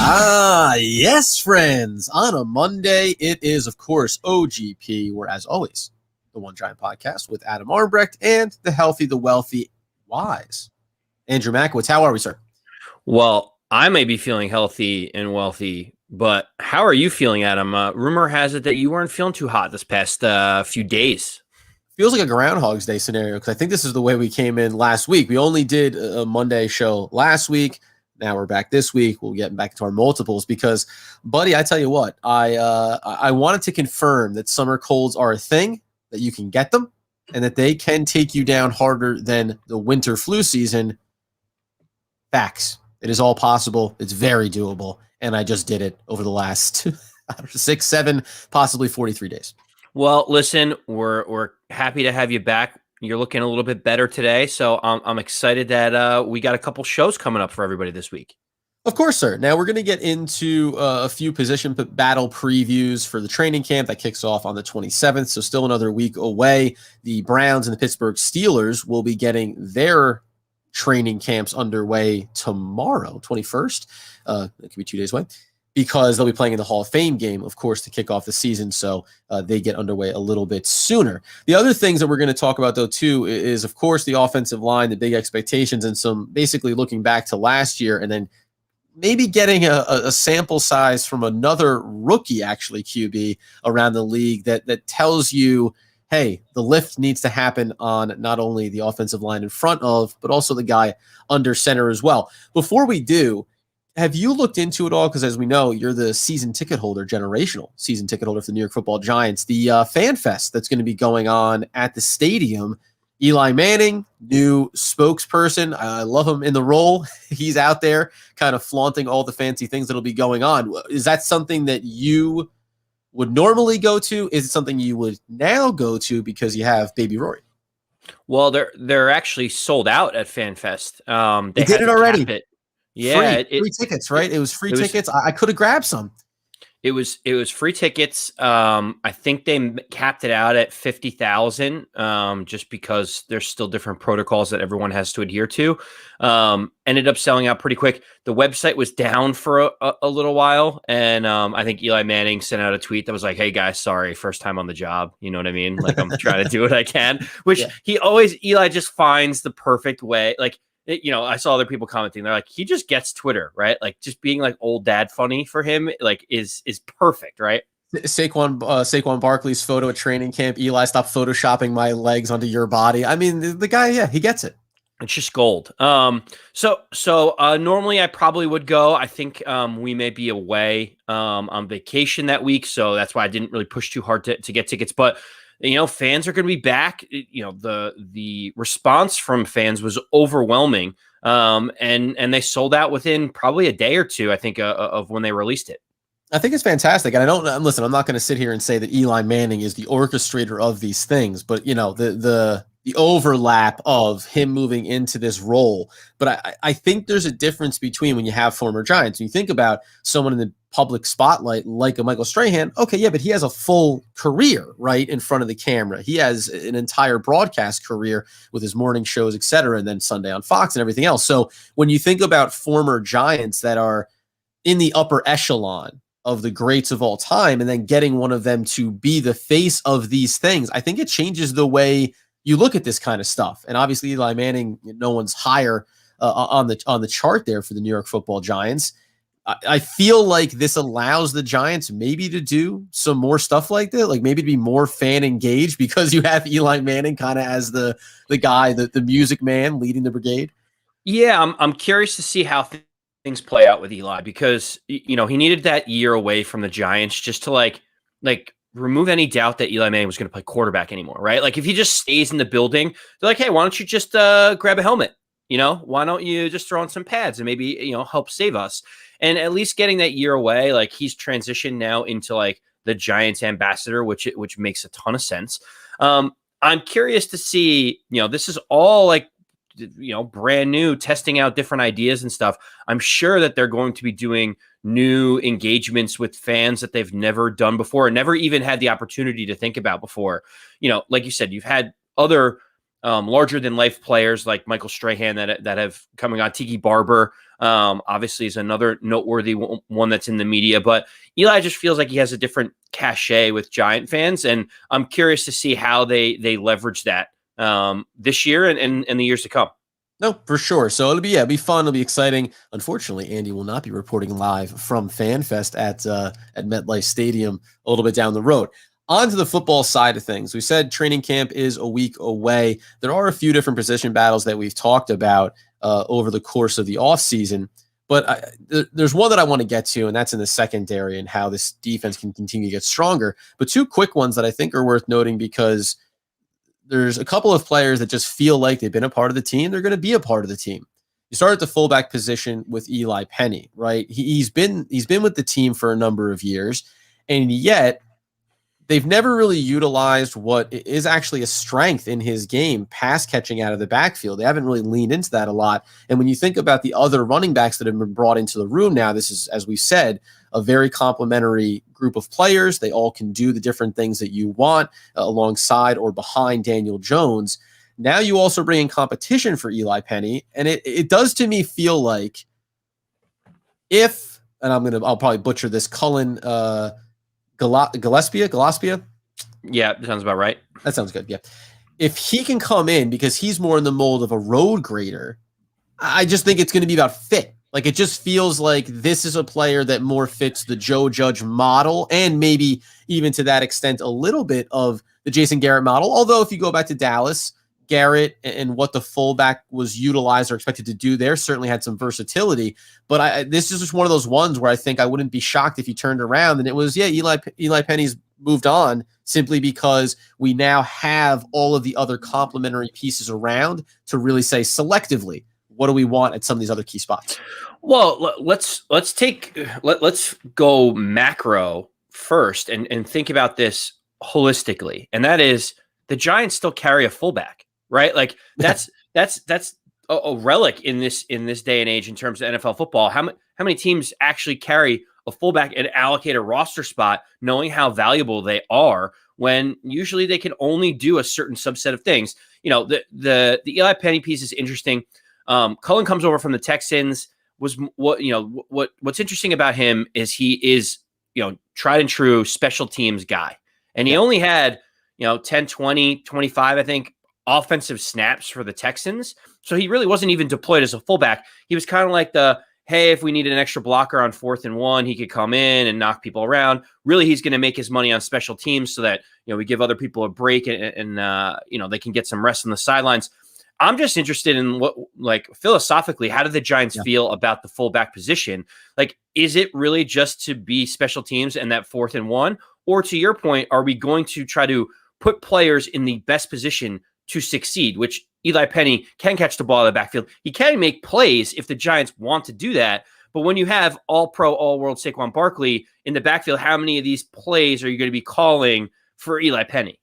Ah, yes, friends. On a Monday, it is, of course, OGP, where, as always, the One Giant Podcast with Adam Armbrecht and the healthy, the wealthy, wise Andrew Makowitz. How are we, sir? Well, I may be feeling healthy and wealthy, but how are you feeling, Adam? Rumor has it that you weren't feeling too hot this past few days. Feels like a Groundhog's Day scenario because I think this is the way we came in last week. We only did a Monday show last week. Now we're back this week. We'll get back to our multiples because, buddy, I tell you what, I wanted to confirm that summer colds are a thing, that you can get them, and that they can take you down harder than the winter flu season. Facts. It is all possible. It's very doable, and I just did it over the last 6, 7, possibly 43 days. Well, listen, we're happy to have you back. You're looking a little bit better today, so I'm excited that we got a couple shows coming up for everybody this week. Of course, sir. Now we're going to get into a few position battle previews for the training camp that kicks off on the 27th, so still another week away. The Browns and the Pittsburgh Steelers will be getting their training camps underway tomorrow, 21st. It could be 2 days away, because they'll be playing in the Hall of Fame game, of course, to kick off the season. So they get underway a little bit sooner. The other things that we're going to talk about, though, too, is, of course, the offensive line, the big expectations, and some basically looking back to last year and then maybe getting a sample size from another rookie, actually, QB around the league that tells you, hey, the lift needs to happen on not only the offensive line in front of, but also the guy under center as well. Before we do, have you looked into it all? Because as we know, you're the season ticket holder, generational season ticket holder for the New York Football Giants. The Fan Fest that's going to be going on at the stadium. Eli Manning, new spokesperson. I love him in the role. He's out there kind of flaunting all the fancy things that'll be going on. Is that something that you would normally go to? Is it something you would now go to because you have baby Rory? Well, they're actually sold out at Fan Fest. They did it already. Yeah, free tickets, right? It was free tickets. I could have grabbed some. It was free tickets. I think they capped it out at 50,000, just because there's still different protocols that everyone has to adhere to. Ended up selling out pretty quick. The website was down for a little while, and I think Eli Manning sent out a tweet that was like, "Hey guys, sorry, first time on the job." You know what I mean? Like, I'm trying to do what I can. Which Eli just finds the perfect way. Like, I saw other people commenting. They're like, he just gets Twitter, right? Like, just being like old dad funny for him, like is perfect, right? Saquon Barkley's photo at training camp. Eli, stop photoshopping my legs onto your body. I mean, the guy, he gets it. It's just gold. So normally I probably would go. I think we may be away on vacation that week, so that's why I didn't really push too hard to get tickets. But fans are going to be back. The response from fans was overwhelming, and they sold out within probably a day or two, I think, of when they released it. I think it's fantastic. And listen, I'm not going to sit here and say that Eli Manning is the orchestrator of these things, but the overlap of him moving into this role. But I think there's a difference between when you have former Giants. When you think about someone in the public spotlight like a Michael Strahan, okay, yeah, but he has a full career right in front of the camera. He has an entire broadcast career with his morning shows, et cetera, and then Sunday on Fox and everything else. So when you think about former Giants that are in the upper echelon of the greats of all time, and then getting one of them to be the face of these things, I think it changes the way you look at this kind of stuff. And obviously Eli Manning, no one's higher on the chart there for the New York Football Giants. I feel like this allows the Giants maybe to do some more stuff like that, like maybe to be more fan engaged because you have Eli Manning kind of as the guy, the music man leading the brigade. Yeah, I'm curious to see how things play out with Eli, because he needed that year away from the Giants just to like remove any doubt that Eli Manning was going to play quarterback anymore, right? Like, if he just stays in the building, they're like, hey, why don't you just grab a helmet? Why don't you just throw on some pads and maybe, help save us? And at least getting that year away, like, he's transitioned now into like the Giants ambassador, which makes a ton of sense. I'm curious to see, this is all like, brand new, testing out different ideas and stuff. I'm sure that they're going to be doing new engagements with fans that they've never done before and never even had the opportunity to think about before. Like you said, you've had other larger than life players like Michael Strahan that have coming on, Tiki Barber, obviously is another noteworthy one that's in the media, but Eli just feels like he has a different cachet with Giant fans. And I'm curious to see how they leverage that this year and the years to come. No, for sure. So it'll be fun. It'll be exciting. Unfortunately, Andy will not be reporting live from FanFest at MetLife Stadium a little bit down the road. On to the football side of things. We said training camp is a week away. There are a few different position battles that we've talked about over the course of the offseason. But there's one that I want to get to, and that's in the secondary and how this defense can continue to get stronger. But two quick ones that I think are worth noting because there's a couple of players that just feel like they've been a part of the team. They're going to be a part of the team. You start at the fullback position with Eli Penny, right? He's been with the team for a number of years, and yet they've never really utilized what is actually a strength in his game, pass catching out of the backfield. They haven't really leaned into that a lot. And when you think about the other running backs that have been brought into the room now, this is, as we said, a very complementary group of players. They all can do the different things that you want alongside or behind Daniel Jones. Now you also bring in competition for Eli Penny. And it does to me feel like I'll probably butcher this, Cullen Gillaspia. Yeah, that sounds about right. That sounds good. Yeah. If he can come in because he's more in the mold of a road grader, I just think it's going to be about fit. Like, it just feels like this is a player that more fits the Joe Judge model and maybe even to that extent a little bit of the Jason Garrett model. Although if you go back to Dallas, Garrett and what the fullback was utilized or expected to do there certainly had some versatility. But this is just one of those ones where I think I wouldn't be shocked if he turned around and it was, Eli Penny's moved on simply because we now have all of the other complementary pieces around to really say selectively, what do we want at some of these other key spots? Well, let's go macro first and think about this holistically. And that is the Giants still carry a fullback, right? Like that's a relic in this day and age in terms of NFL football. How many teams actually carry a fullback and allocate a roster spot knowing how valuable they are when usually they can only do a certain subset of things? You know, the Eli Penny piece is interesting. Cullen comes over from the Texans. What's interesting about him is he is, tried and true special teams guy. And he only had, 10, 20, 25, I think, offensive snaps for the Texans. So he really wasn't even deployed as a fullback. He was kind of like hey, if we needed an extra blocker on 4th and 1, he could come in and knock people around. Really, he's going to make his money on special teams so that, we give other people a break and they can get some rest on the sidelines. I'm just interested in philosophically, how do the Giants feel about the fullback position? Like, is it really just to be special teams and that 4th and 1? Or to your point, are we going to try to put players in the best position to succeed, which Eli Penny can catch the ball in the backfield. He can make plays if the Giants want to do that. But when you have all-pro, all-world Saquon Barkley in the backfield, how many of these plays are you going to be calling for Eli Penny?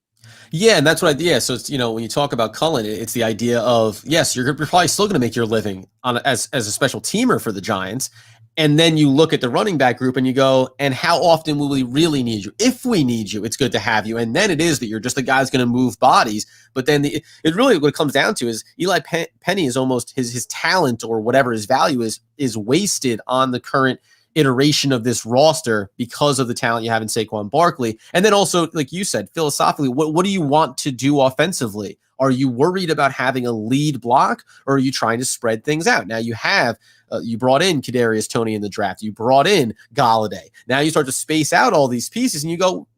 Yeah, and that's what So it's, when you talk about Cullen, it's the idea of, yes, you're probably still going to make your living as a special teamer for the Giants. And then you look at the running back group and you go, and how often will we really need you? If we need you, it's good to have you. And then it is that you're just the guy who's going to move bodies. But then it really, what it comes down to is Eli Penny is almost his talent or whatever his value is wasted on the current iteration of this roster because of the talent you have in Saquon Barkley. And then also, like you said, philosophically, what do you want to do offensively? Are you worried about having a lead block, or are you trying to spread things out? Now you have you brought in Kadarius Toney in the draft. You brought in Galladay. Now you start to space out all these pieces, and you go,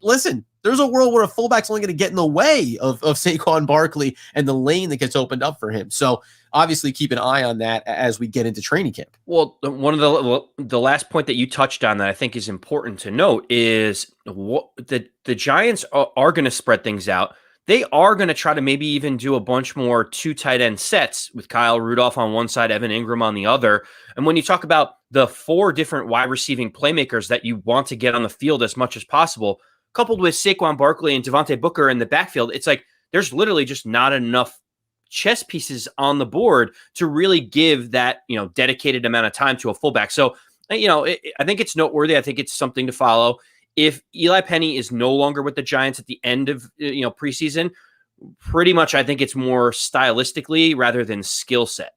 listen, there's a world where a fullback's only going to get in the way of Saquon Barkley and the lane that gets opened up for him. So obviously keep an eye on that as we get into training camp. Well, one of the last point that you touched on that I think is important to note is what the Giants are going to spread things out. They are going to try to maybe even do a bunch more 2 tight end sets with Kyle Rudolph on one side, Evan Ingram on the other. And when you talk about the 4 different wide receiving playmakers that you want to get on the field as much as possible, coupled with Saquon Barkley and Devontae Booker in the backfield, it's like there's literally just not enough chess pieces on the board to really give that, dedicated amount of time to a fullback. So, I think it's noteworthy. I think it's something to follow. If Eli Penny is no longer with the Giants at the end of preseason, pretty much I think it's more stylistically rather than skill set.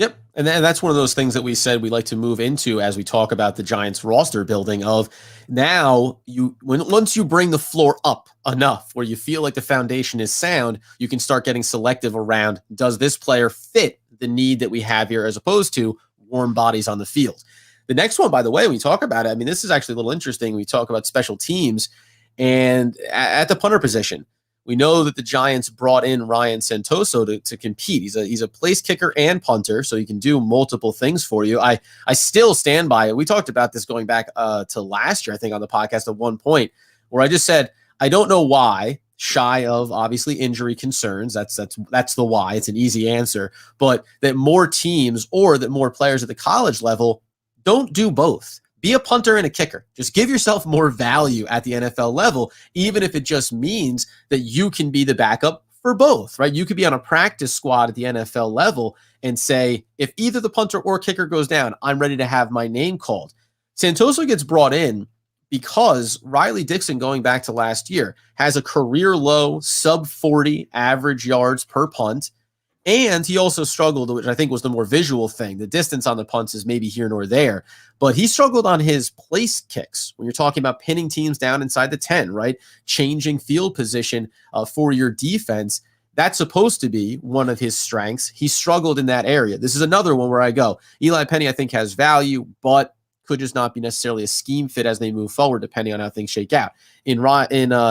Yep. And that's one of those things that we said we like to move into as we talk about the Giants roster building of now once you bring the floor up enough where you feel like the foundation is sound, you can start getting selective around, does this player fit the need that we have here as opposed to warm bodies on the field? The next one, by the way, when we talk about it, I mean, this is actually a little interesting. We talk about special teams and at the punter position. We know that the Giants brought in Ryan Santoso to compete. He's a place kicker and punter, so he can do multiple things for you. I still stand by it. We talked about this going back to last year, I think, on the podcast at one point, where I just said, I don't know why, shy of obviously injury concerns. That's the why. It's an easy answer. But that more teams or that more players at the college level don't do both. Be a punter and a kicker. Just give yourself more value at the NFL level, even if it just means that you can be the backup for both, right? You could be on a practice squad at the NFL level and say, if either the punter or kicker goes down, I'm ready to have my name called. Santoso gets brought in because Riley Dixon, going back to last year, has a career low sub 40 average yards per punt. And he also struggled, which I think was the more visual thing. The distance on the punts is maybe here nor there, but he struggled on his place kicks when you're talking about pinning teams down inside the 10, right? Changing field position for your defense. That's supposed to be one of his strengths. He struggled in that area. This is another one where I go, Eli Penny, I think, has value, but could just not be necessarily a scheme fit as they move forward, depending on how things shake out. In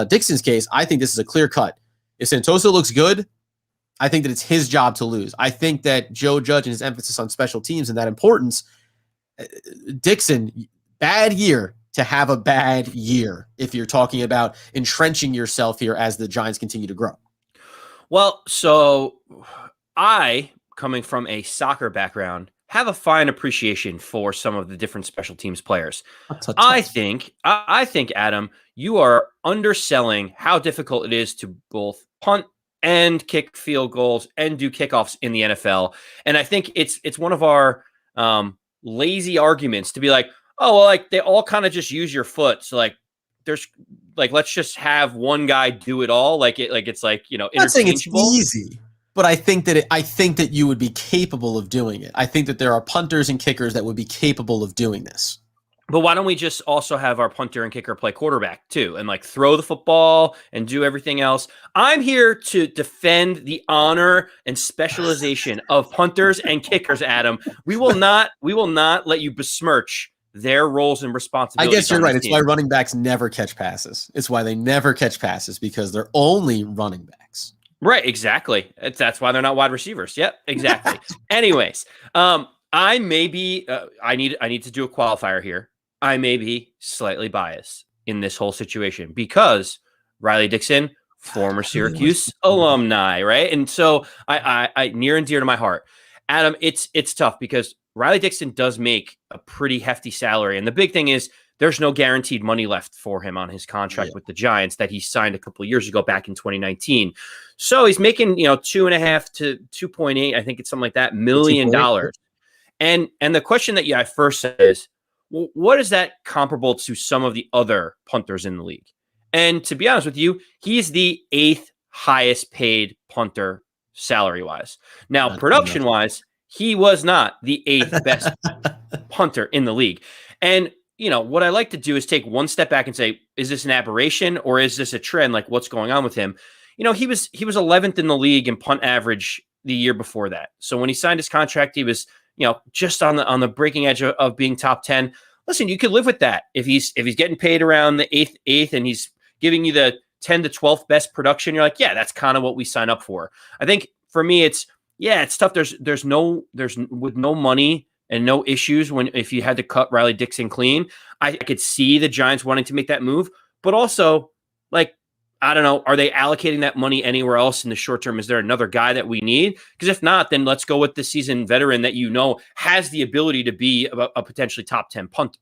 Dixon's case, I think this is a clear cut. If Santoso looks good, I think that it's his job to lose. I think that Joe Judge and his emphasis on special teams and that importance, Dixon, bad year to have a bad year if you're talking about entrenching yourself here as the Giants continue to grow. Well, so I, coming from a soccer background, have a fine appreciation for some of the different special teams players. I think, Adam, you are underselling how difficult it is to both punt and kick field goals and do kickoffs in the NFL. And I think it's one of our lazy arguments to be like, oh, well, like they all kind of just use your foot. So like there's like, let's just have one guy do it all. It's like, you know, I'm not saying it's easy, but I think that you would be capable of doing it. I think that there are punters and kickers that would be capable of doing this. But why don't we just also have our punter and kicker play quarterback too and like throw the football and do everything else? I'm here to defend the honor and specialization of punters and kickers, Adam. We will not let you besmirch their roles and responsibilities. I guess you're right. It's why running backs never catch passes. It's why they never catch passes because they're only running backs. Right, exactly. That's why they're not wide receivers. Yep, exactly. Anyways, I may be I need to do a qualifier here. I may be slightly biased in this whole situation because Riley Dixon, former Syracuse alumni, right? And so I near and dear to my heart. Adam, it's tough because Riley Dixon does make a pretty hefty salary. And the big thing is there's no guaranteed money left for him on his contract with the Giants that he signed a couple of years ago back in 2019. So he's making, $2.5 to 2.8, I think it's something like that, $1 million. And the question that I first said is, well, what is that comparable to some of the other punters in the league? And to be honest with you, he's the 8th highest paid punter salary-wise. Now, production-wise, he was not the 8th best punter in the league. And, what I like to do is take one step back and say, is this an aberration or is this a trend? Like, what's going on with him? He was 11th in the league in punt average the year before that. So when he signed his contract, he was just on the breaking edge of being top 10. Listen, you could live with that. If he's getting paid around the 8th and he's giving you the 10 to 12th best production, you're like, yeah, that's kind of what we sign up for. I think for me, it's tough. There's with no money and no issues if you had to cut Riley Dixon clean, I could see the Giants wanting to make that move, but also like, I don't know, are they allocating that money anywhere else in the short term? Is there another guy that we need? Because if not, then let's go with the seasoned veteran that has the ability to be a potentially top 10 punter.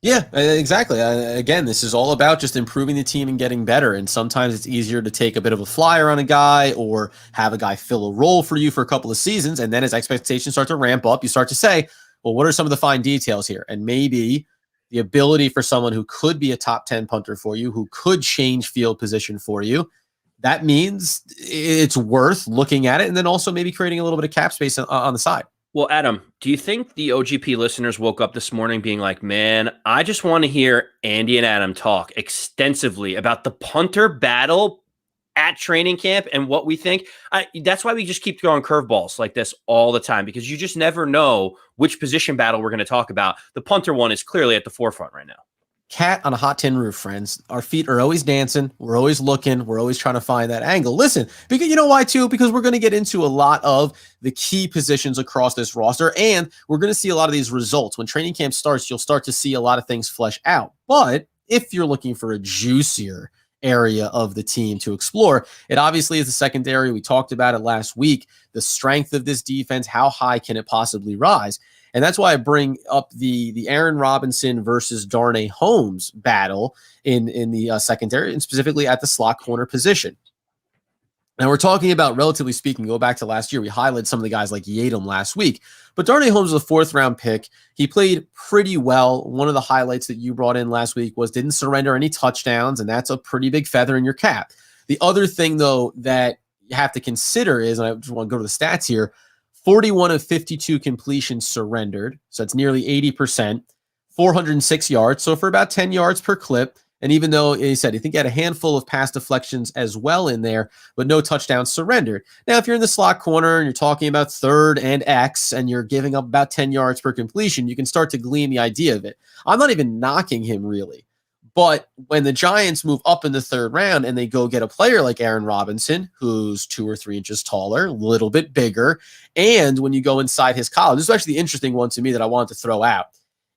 Yeah, exactly. Again, this is all about just improving the team and getting better. And sometimes it's easier to take a bit of a flyer on a guy or have a guy fill a role for you for a couple of seasons. And then as expectations start to ramp up, you start to say, well, what are some of the fine details here? And maybe the ability for someone who could be a top 10 punter for you, who could change field position for you, that means it's worth looking at it and then also maybe creating a little bit of cap space on the side. Well, Adam, do you think the OGP listeners woke up this morning being like, man, I just want to hear Andy and Adam talk extensively about the punter battle at training camp and what we think? That's why we just keep throwing curveballs like this all the time, because you just never know which position battle we're going to talk about. The punter one is clearly at the forefront right now. Cat on a hot tin roof, friends. Our feet are always dancing. We're always looking. We're always trying to find that angle. Listen, because you know why too? Because we're going to get into a lot of the key positions across this roster, and we're going to see a lot of these results. When training camp starts, you'll start to see a lot of things flesh out. But if you're looking for a juicier area of the team to explore, it obviously is the secondary. We talked about it last week. The strength of this defense, how high can it possibly rise? And that's why I bring up the Aron Robinson versus Darnay Holmes battle in the secondary, and specifically at the slot corner position. Now, we're talking about, relatively speaking, go back to last year, we highlighted some of the guys like Yadam last week, but Darnay Holmes was a 4th-round pick. He played pretty well. One of the highlights that you brought in last week was didn't surrender any touchdowns, and that's a pretty big feather in your cap. The other thing, though, that you have to consider is, and I just want to go to the stats here, 41 of 52 completions surrendered, so it's nearly 80%, 406 yards, so for about 10 yards per clip. And even though he said, I think he had a handful of pass deflections as well in there, but no touchdowns surrendered. Now, if you're in the slot corner and you're talking about 3rd and X and you're giving up about 10 yards per completion, you can start to glean the idea of it. I'm not even knocking him really. But when the Giants move up in the 3rd round and they go get a player like Aron Robinson, who's 2 or 3 inches taller, a little bit bigger, and when you go inside his college, this is actually the interesting one to me that I wanted to throw out,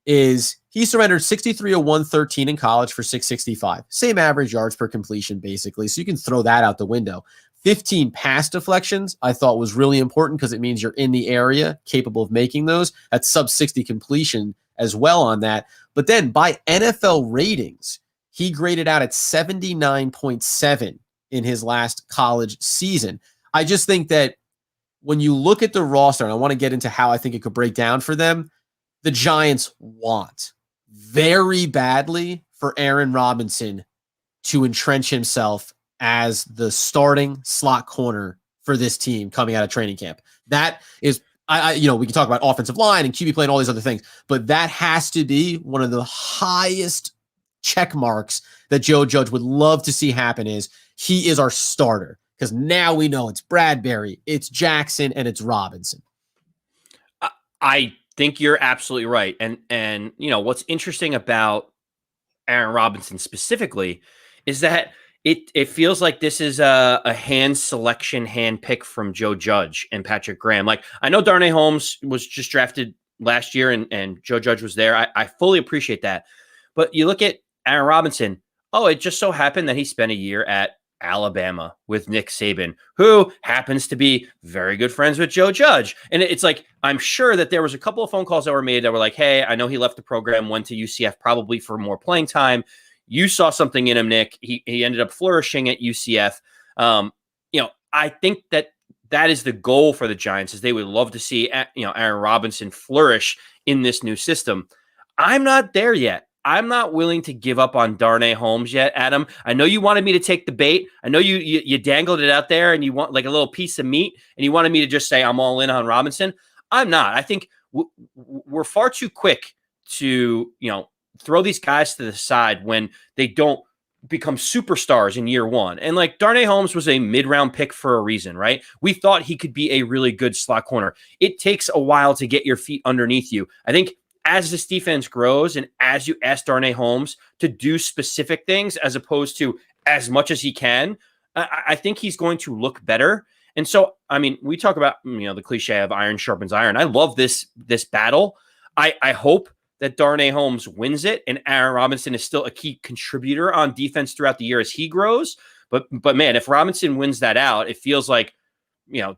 is he surrendered 63 of 113 in college for 665. Same average yards per completion, basically. So you can throw that out the window. 15 pass deflections I thought was really important because it means you're in the area capable of making those. That's sub 60 completion as well on that. But then by NFL ratings, he graded out at 79.7 in his last college season. I just think that when you look at the roster, and I want to get into how I think it could break down for them, the Giants want very badly for Aron Robinson to entrench himself as the starting slot corner for this team coming out of training camp. That is, we can talk about offensive line and QB play and all these other things, but that has to be one of the highest check marks that Joe Judge would love to see happen. Is he is our starter, because now we know it's Bradbury, it's Jackson, and it's Robinson. I think you're absolutely right. And what's interesting about Aron Robinson specifically is that it feels like this is a hand pick from Joe Judge and Patrick Graham. Like, I know Darnay Holmes was just drafted last year and Joe Judge was there. I fully appreciate that. But you look at Aron Robinson, it just so happened that he spent a year at Alabama with Nick Saban, who happens to be very good friends with Joe Judge. And it's like, I'm sure that there was a couple of phone calls that were made that were like, hey, I know he left the program, went to UCF probably for more playing time. You saw something in him, Nick. He ended up flourishing at UCF. I think that is the goal for the Giants, is they would love to see, Aron Robinson flourish in this new system. I'm not there yet. I'm not willing to give up on Darnay Holmes yet, Adam. I know you wanted me to take the bait. I know you dangled it out there and you want like a little piece of meat and you wanted me to just say I'm all in on Robinson. I'm not. I think we're far too quick to, throw these guys to the side when they don't become superstars in year one. And like Darnay Holmes was a mid-round pick for a reason, right? We thought he could be a really good slot corner. It takes a while to get your feet underneath you. I think as this defense grows and as you ask Darnay Holmes to do specific things as opposed to as much as he can, I think he's going to look better. And so, I mean, we talk about, the cliche of iron sharpens iron. I love this battle. I hope that Darnay Holmes wins it and Aron Robinson is still a key contributor on defense throughout the year as he grows. But man, if Robinson wins that out, it feels like,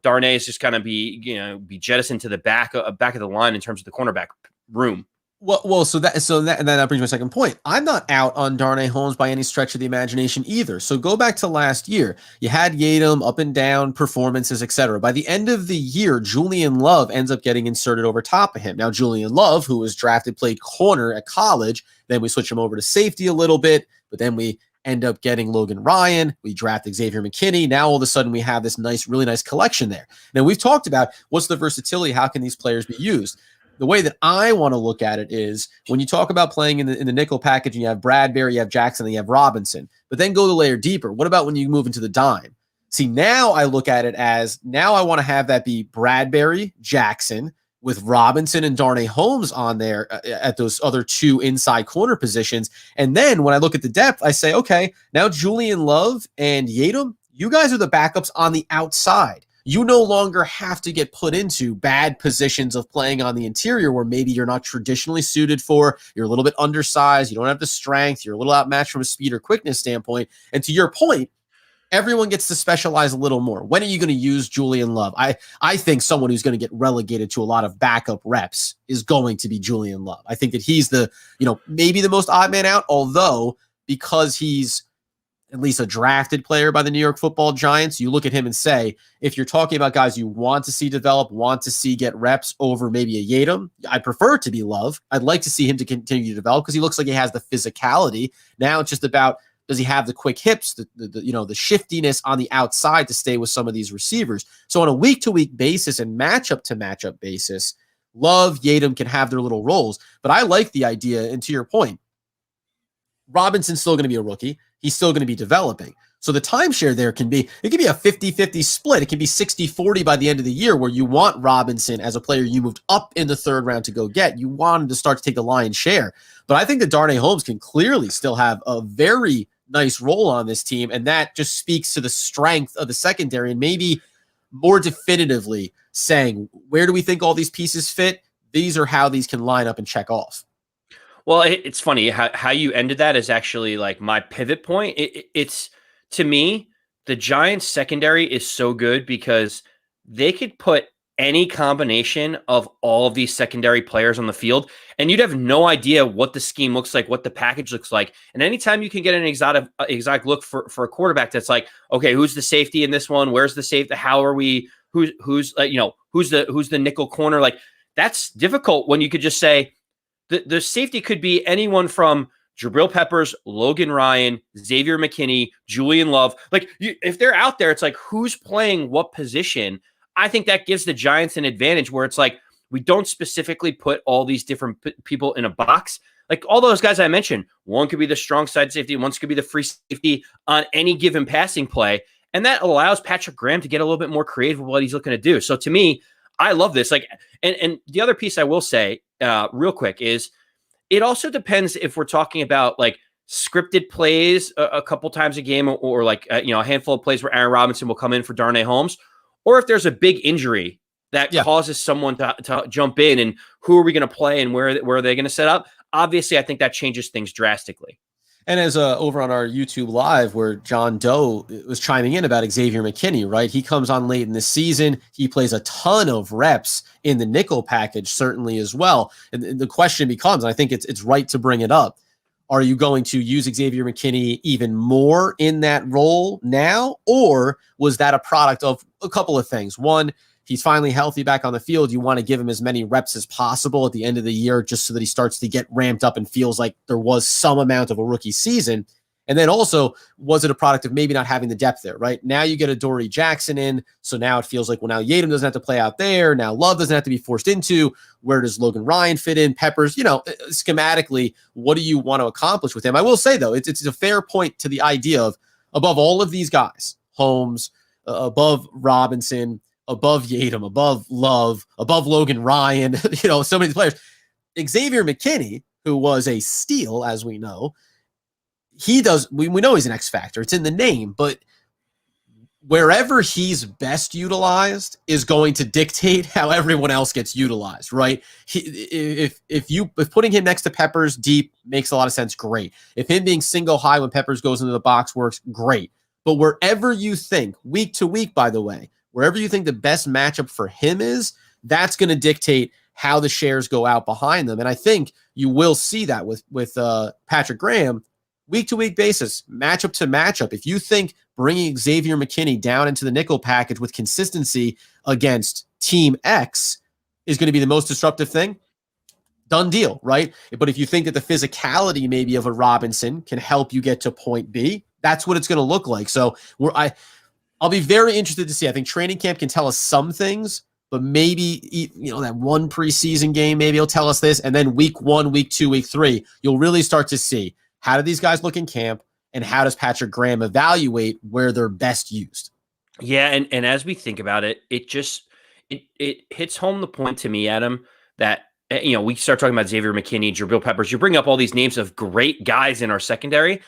Darnay is just going to be jettisoned to the back of the line in terms of the cornerback room. Well, so that brings me to my second point. I'm not out on Darnay Holmes by any stretch of the imagination either. So go back to last year. You had Yadam, up and down performances, etc. By the end of the year, Julian Love ends up getting inserted over top of him. Now, Julian Love, who was drafted, played corner at college. Then we switch him over to safety a little bit, but then we end up getting Logan Ryan. We drafted Xavier McKinney. Now all of a sudden we have this really nice collection there. Now we've talked about what's the versatility, how can these players be used? The way that I want to look at it is when you talk about playing in the nickel package and you have Bradbury, you have Jackson, and you have Robinson, but then go the layer deeper. What about when you move into the dime? See, now I look at it as now I want to have that be Bradbury, Jackson, with Robinson and Darnay Holmes on there at those other two inside corner positions. And then when I look at the depth, I say, okay, now Julian Love and Yadam, you guys are the backups on the outside. You no longer have to get put into bad positions of playing on the interior where maybe you're not traditionally suited for. You're a little bit undersized. You don't have the strength. You're a little outmatched from a speed or quickness standpoint. And to your point, everyone gets to specialize a little more. When are you going to use Julian Love? I think someone who's going to get relegated to a lot of backup reps is going to be Julian Love. I think that he's the, maybe the most odd man out, although because he's at least a drafted player by the New York Football Giants, you look at him and say, if you're talking about guys you want to see develop, want to see get reps over maybe a Yadam, I prefer it to be Love. I'd like to see him to continue to develop because he looks like he has the physicality. Now it's just about, does he have the quick hips, the shiftiness on the outside to stay with some of these receivers? So on a week-to-week basis and matchup-to-matchup basis, Love, Yadam can have their little roles. But I like the idea, and to your point, Robinson's still going to be a rookie. He's still going to be developing. So the timeshare there can be a 50-50 split. It can be 60-40 by the end of the year where you want Robinson as a player you moved up in the third round to go get. You want him to start to take the lion's share. But I think that Darnay Holmes can clearly still have a very nice role on this team, and that just speaks to the strength of the secondary and maybe more definitively saying, where do we think all these pieces fit? These are how these can line up and check off. Well, it's funny how you ended that is actually like my pivot point. It's to me, the Giants secondary is so good because they could put any combination of all of these secondary players on the field, and you'd have no idea what the scheme looks like, what the package looks like. And anytime you can get an exotic look for a quarterback that's like, okay, who's the safety in this one? Where's the safety? How are we? Who's the nickel corner? Like that's difficult when you could just say, the safety could be anyone from Jabril Peppers, Logan Ryan, Xavier McKinney, Julian Love. Like if they're out there, it's like who's playing what position. I think that gives the Giants an advantage where it's like we don't specifically put all these different people in a box. Like all those guys I mentioned, one could be the strong side safety, one could be the free safety on any given passing play. And that allows Patrick Graham to get a little bit more creative with what he's looking to do. So to me, I love this. Like, and the other piece I will say real quick is it also depends if we're talking about like scripted plays a couple times a game or like, a handful of plays where Aaron Robinson will come in for Darnay Holmes, or if there's a big injury that causes someone to jump in and who are we going to play and where are they going to set up? Obviously, I think that changes things drastically. And as over on our YouTube Live where John Doe was chiming in about Xavier McKinney, right? He comes on late in the season. He plays a ton of reps in the nickel package, certainly as well. And the question becomes, and I think it's right to bring it up, are you going to use Xavier McKinney even more in that role now? Or was that a product of a couple of things? One, he's finally healthy back on the field. You want to give him as many reps as possible at the end of the year just so that he starts to get ramped up and feels like there was some amount of a rookie season. And then also, was it a product of maybe not having the depth there, right? Now you get a Dory Jackson in, so now it feels like, well, now Yadam doesn't have to play out there. Now Love doesn't have to be forced into. Where does Logan Ryan fit in? Peppers, schematically, what do you want to accomplish with him? I will say, though, it's a fair point to the idea of above all of these guys, Holmes, above Robinson, above Yadam, above Love, above Logan Ryan, so many players. Xavier McKinney, who was a steal, as we know, we know he's an X factor. It's in the name, but wherever he's best utilized is going to dictate how everyone else gets utilized, right? If putting him next to Peppers deep makes a lot of sense, great. If him being single high when Peppers goes into the box works, great. But wherever you think, week to week, by the way, wherever you think the best matchup for him is, that's going to dictate how the shares go out behind them. And I think you will see that with Patrick Graham, week-to-week basis, matchup to matchup. If you think bringing Xavier McKinney down into the nickel package with consistency against Team X is going to be the most disruptive thing, done deal, right? But if you think that the physicality maybe of a Robinson can help you get to point B, that's what it's going to look like. So I'll be very interested to see. I think training camp can tell us some things, but maybe, that one preseason game, maybe it'll tell us this. And then week 1, week 2, week 3, you'll really start to see how do these guys look in camp and how does Patrick Graham evaluate where they're best used. Yeah, and as we think about it, it hits home the point to me, Adam, that we start talking about Xavier McKinney, Jabril Peppers. You bring up all these names of great guys in our secondary.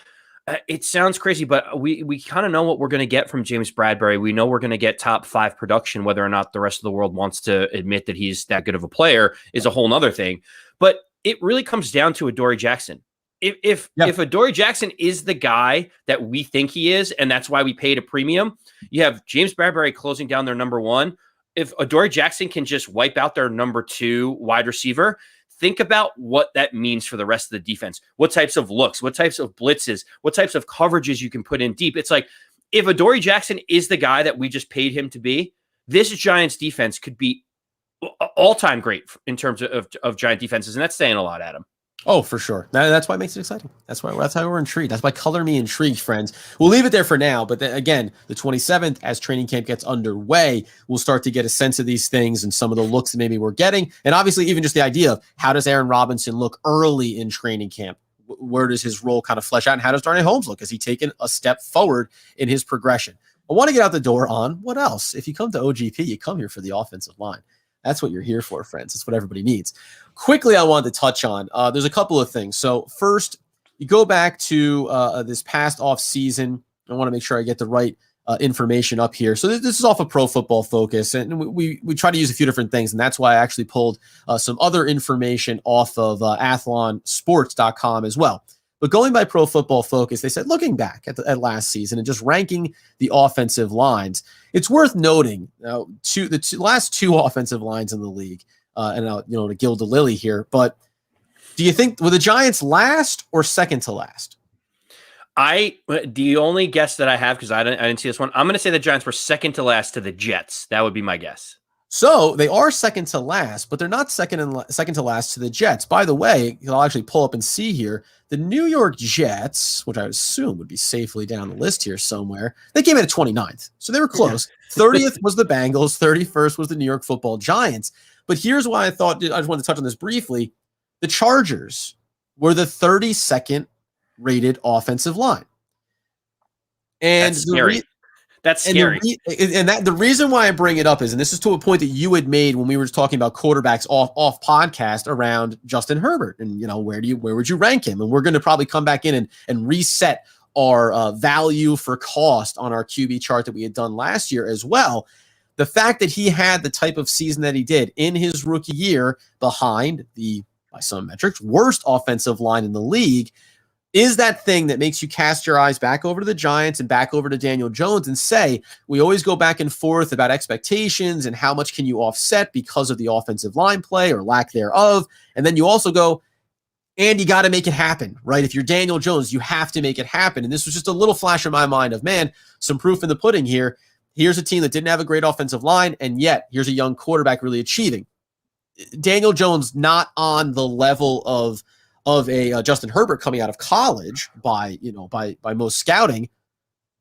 It sounds crazy, but we kind of know what we're going to get from James Bradbury. We know we're going to get top 5 production. Whether or not the rest of the world wants to admit that he's that good of a player is a whole nother thing. But it really comes down to Adoree Jackson. If Adoree Jackson is the guy that we think he is, and that's why we paid a premium, you have James Bradbury closing down their number 1. If Adoree Jackson can just wipe out their number 2 wide receiver, think about what that means for the rest of the defense. What types of looks, what types of blitzes, what types of coverages you can put in deep. It's like, if Adoree Jackson is the guy that we just paid him to be, this Giants defense could be all-time great in terms of Giant defenses. And that's saying a lot, Adam. Oh, for sure. That's why it makes it exciting. That's why we're intrigued. That's why color me intrigued, friends. We'll leave it there for now. But then, again, the 27th, as training camp gets underway, we'll start to get a sense of these things and some of the looks that maybe we're getting. And obviously, even just the idea of how does Aron Robinson look early in training camp? Where does his role kind of flesh out? And how does Darnay Holmes look? Has he taken a step forward in his progression? I want to get out the door on what else? If you come to OGP, you come here for the offensive line. That's what you're here for, friends. That's what everybody needs. Quickly, I wanted to touch on, there's a couple of things. So first, you go back to this past off season. I want to make sure I get the right information up here. So this is off of Pro Football Focus, and we try to use a few different things, and that's why I actually pulled some other information off of athlonsports.com as well. But going by Pro Football Focus, they said, looking back at last season and just ranking the offensive lines, it's worth noting the last 2 offensive lines in the league, to gild the lily here. But do you think, were the Giants last or second to last? The only guess that I have, because I didn't see this one, I'm going to say the Giants were second to last to the Jets. That would be my guess. So they are second to last, but they're not second to last to the Jets. By the way, I'll actually pull up and see here. The New York Jets, which I assume would be safely down the list here somewhere, they came in at 29th. So they were close. 30th was the Bengals. 31st was the New York Football Giants. But here's why I just wanted to touch on this briefly. The Chargers were the 32nd rated offensive line. And that's scary. That's scary. The reason why I bring it up is, and this is to a point that you had made when we were talking about quarterbacks off podcast around Justin Herbert, and where would you rank him? And we're going to probably come back in and reset our value for cost on our QB chart that we had done last year as well. The fact that he had the type of season that he did in his rookie year behind the, by some metrics, worst offensive line in the league is that thing that makes you cast your eyes back over to the Giants and back over to Daniel Jones and say, we always go back and forth about expectations and how much can you offset because of the offensive line play or lack thereof. And then you also go, and you got to make it happen, right? If you're Daniel Jones, you have to make it happen. And this was just a little flash in my mind of, man, some proof in the pudding here. Here's a team that didn't have a great offensive line, and yet here's a young quarterback really achieving. Daniel Jones not on the level of a Justin Herbert coming out of college by most scouting,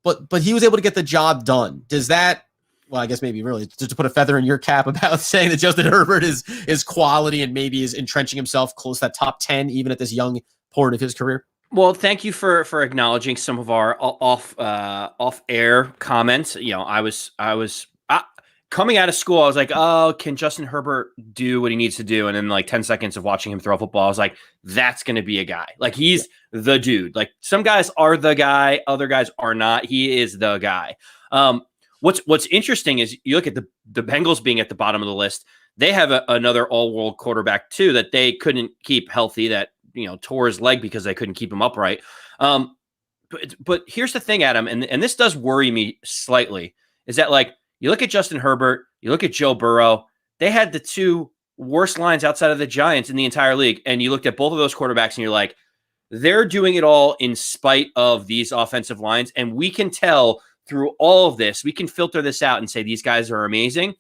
but he was able to get the job done. Does that, well, I guess maybe really just to put a feather in your cap about saying that Justin Herbert is quality and maybe is entrenching himself close to that top 10 even at this young point of his career? Well, thank you for acknowledging some of our off air comments. I was coming out of school, I was like, oh, can Justin Herbert do what he needs to do? And then like 10 seconds of watching him throw football, I was like, that's going to be a guy. Like, he's the dude. Like, some guys are the guy, other guys are not. He is the guy. What's interesting is you look at the Bengals being at the bottom of the list. They have another all-world quarterback too that they couldn't keep healthy, that tore his leg because they couldn't keep him upright. But here's the thing, Adam, and this does worry me slightly, is that like, you look at Justin Herbert, you look at Joe Burrow, they had the 2 worst lines outside of the Giants in the entire league. And you looked at both of those quarterbacks and you're like, they're doing it all in spite of these offensive lines. And we can tell through all of this, we can filter this out and say, these guys are amazing.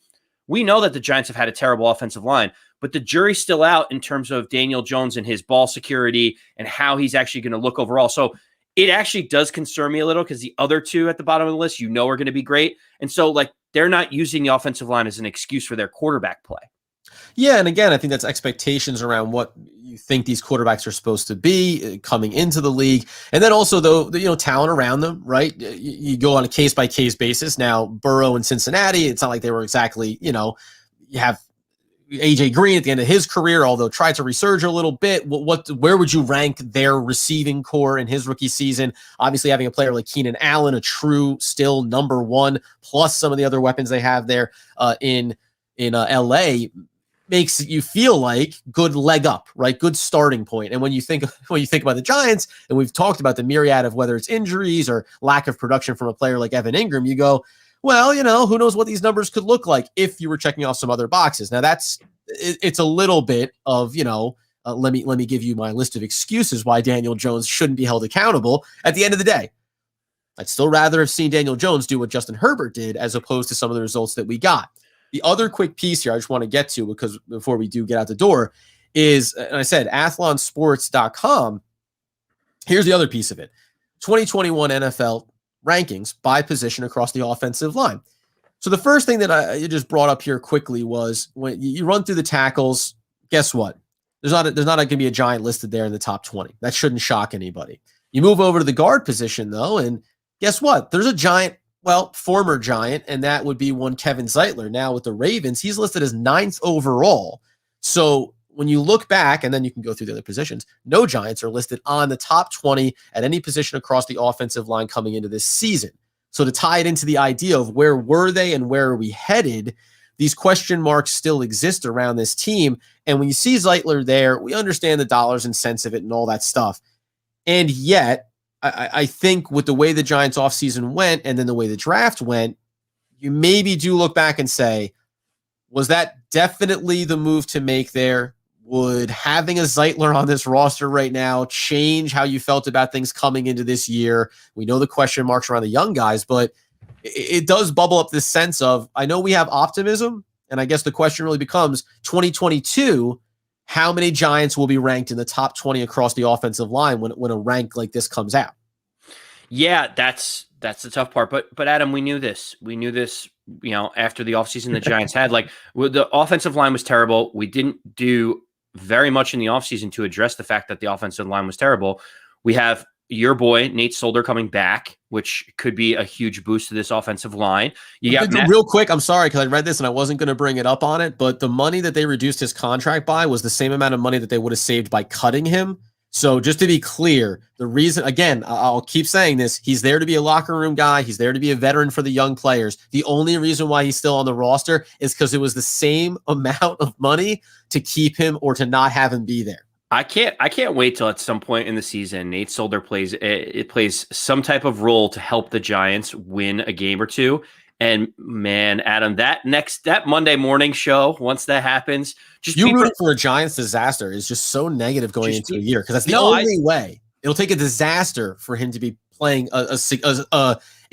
We know that the Giants have had a terrible offensive line, but the jury's still out in terms of Daniel Jones and his ball security and how he's actually going to look overall. So it actually does concern me a little because the other two at the bottom of the list, are going to be great. And so like they're not using the offensive line as an excuse for their quarterback play. Yeah, and again, I think that's expectations around what you think these quarterbacks are supposed to be coming into the league. And then also, though, talent around them, right? You go on a case-by-case basis. Now, Burrow in Cincinnati, it's not like they were exactly, you have A.J. Green at the end of his career, although tried to resurge a little bit. Where would you rank their receiving core in his rookie season? Obviously, having a player like Keenan Allen, a true still number one, plus some of the other weapons they have there in L.A., makes you feel like good leg up, right? Good starting point. And when you think about the Giants, and we've talked about the myriad of whether it's injuries or lack of production from a player like Evan Ingram, you go, well, who knows what these numbers could look like if you were checking off some other boxes. Now it's a little bit of, let me give you my list of excuses why Daniel Jones shouldn't be held accountable. At the end of the day, I'd still rather have seen Daniel Jones do what Justin Herbert did as opposed to some of the results that we got. The other quick piece here I just want to get to, because before we do get out the door, is, and I said, athlonsports.com. Here's the other piece of it. 2021 NFL rankings by position across the offensive line. So the first thing that I just brought up here quickly was when you run through the tackles, guess what? There's not going to be a Giant listed there in the top 20. That shouldn't shock anybody. You move over to the guard position, though, and guess what? There's a Giant, former Giant, and that would be one Kevin Zeitler. Now with the Ravens, he's listed as 9th overall. So when you look back, and then you can go through the other positions, no Giants are listed on the top 20 at any position across the offensive line coming into this season. So to tie it into the idea of where were they and where are we headed, these question marks still exist around this team. And when you see Zeitler there, we understand the dollars and cents of it and all that stuff. And yet, I think with the way the Giants offseason went and then the way the draft went, you maybe do look back and say, was that definitely the move to make there? Would having a Zeitler on this roster right now change how you felt about things coming into this year? We know the question marks around the young guys, but it does bubble up this sense of, I know we have optimism, and I guess the question really becomes 2022, how many Giants will be ranked in the top 20 across the offensive line when a rank like this comes out? Yeah, that's the tough part. But Adam, we knew this. After the offseason the Giants had, the offensive line was terrible. We didn't do very much in the offseason to address the fact that the offensive line was terrible. We have your boy, Nate Solder, coming back, which could be a huge boost to this offensive line. You got real quick, I'm sorry, because I read this and I wasn't going to bring it up on it, but the money that they reduced his contract by was the same amount of money that they would have saved by cutting him. So just to be clear, the reason, again, I'll keep saying this, he's there to be a locker room guy. He's there to be a veteran for the young players. The only reason why he's still on the roster is because it was the same amount of money to keep him or to not have him be there. I can't wait till at some point in the season Nate Solder plays some type of role to help the Giants win a game or two. And man, Adam, that Monday morning show, once that happens, rooting for a Giants disaster is just so negative going into a year, because that's the only way. It'll take a disaster for him to be playing a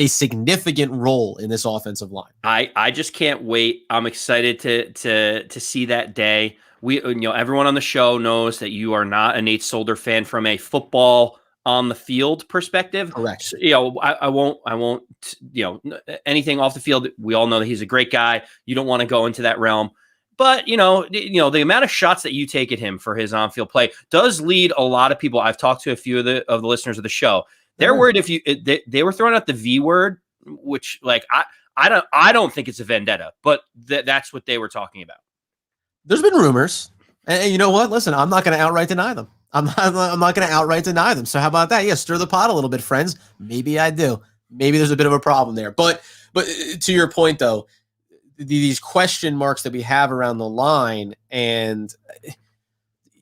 significant role in this offensive line. I just can't wait. I'm excited to see that day. Everyone on the show knows that you are not a Nate Solder fan from a football on the field perspective. Correct. I won't, anything off the field. We all know that he's a great guy. You don't want to go into that realm, but the amount of shots that you take at him for his on-field play does lead a lot of people. I've talked to a few of the listeners of the show. They're worried they were throwing out the V word, which I don't think it's a vendetta, but that's what they were talking about. There's been rumors, and you know what? Listen, I'm not going to outright deny them. I'm not going to outright deny them. So how about that? Yeah, stir the pot a little bit, friends. Maybe I do. Maybe there's a bit of a problem there. But to your point, though, these question marks that we have around the line, and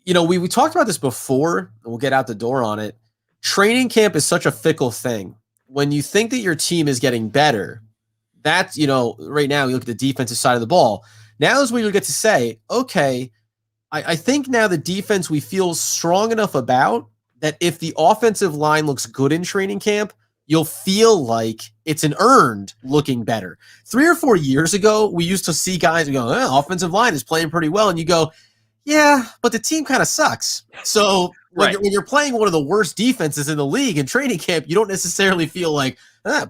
we talked about this before, and we'll get out the door on it. Training camp is such a fickle thing. When you think that your team is getting better, that's, right now you look at the defensive side of the ball. Now is where you'll get to say, okay, I think now the defense we feel strong enough about that if the offensive line looks good in training camp, you'll feel like it's an earned looking better. 3 or 4 years ago, we used to see guys and go, offensive line is playing pretty well. And you go, Yeah, but the team kind of sucks. So Right. when you're playing one of the worst defenses in the league in training camp, you don't necessarily feel like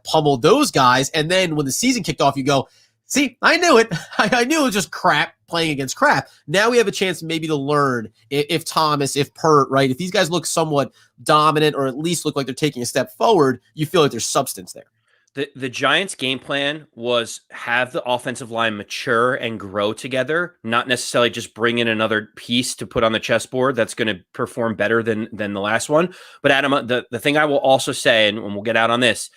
pummeled those guys. And then when the season kicked off, you go, see, I knew it. I knew it was just crap playing against crap. Now we have a chance maybe to learn if Thomas, if Pert, right? If these guys look somewhat dominant or at least look like they're taking a step forward, you feel like there's substance there. The Giants' game plan was have the offensive line mature and grow together, not necessarily just bring in another piece to put on the chessboard that's going to perform better than the last one. But Adam, the thing I will also say, and we'll get out on this,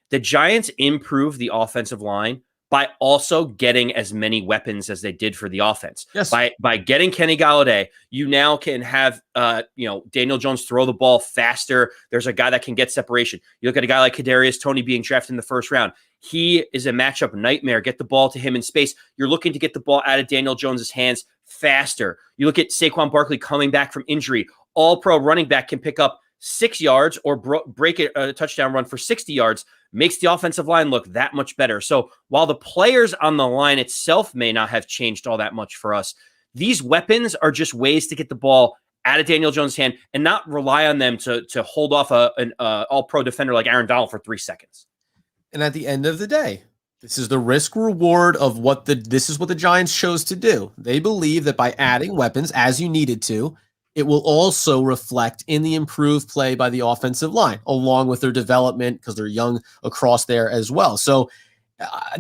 the Giants improved the offensive line by also getting as many weapons as they did for the offense. Yes. By getting Kenny Golladay, you now can have Daniel Jones throw the ball faster. There's a guy that can get separation. You look at a guy like Kadarius Toney being drafted in the first round. He is a matchup nightmare. Get the ball to him in space. You're looking to get the ball out of Daniel Jones's hands faster. You look at Saquon Barkley coming back from injury. All-pro running back can pick up 6 yards or break a touchdown run for 60 yards, makes the offensive line look that much better. So while the players on the line itself may not have changed all that much for us, these weapons are just ways to get the ball out of Daniel Jones' hand and not rely on them to hold off an all-pro defender like Aaron Donald for 3 seconds. And at the end of the day, this is the risk reward of this is what the Giants chose to do. They believe that by adding weapons as you needed to, it will also reflect in the improved play by the offensive line, along with their development because they're young across there as well. So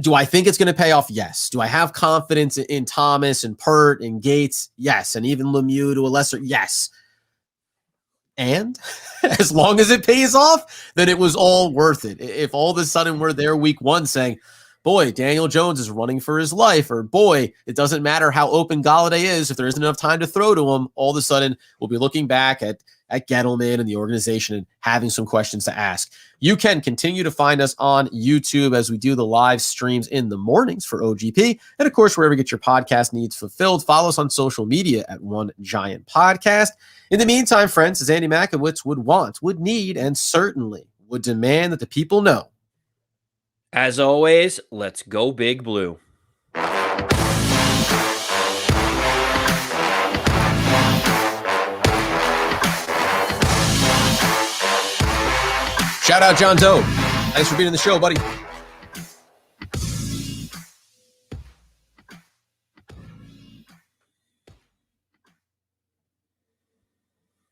do I think it's going to pay off? Yes. Do I have confidence in Thomas and Pert and Gates? Yes. And even Lemieux to a lesser? Yes. And as long as it pays off, then it was all worth it. If all of a sudden we're there week one saying, boy, Daniel Jones is running for his life, or boy, it doesn't matter how open Golladay is. If there isn't enough time to throw to him, all of a sudden we'll be looking back at Gettleman and the organization and having some questions to ask. You can continue to find us on YouTube as we do the live streams in the mornings for OGP. And of course, wherever you get your podcast needs fulfilled, follow us on social media at One Giant Podcast. In the meantime, friends, as Andy Makowitz would want, would need, and certainly would demand that the people know. As always, let's go Big Blue. Shout out John Doe. Thanks for being on the show, buddy.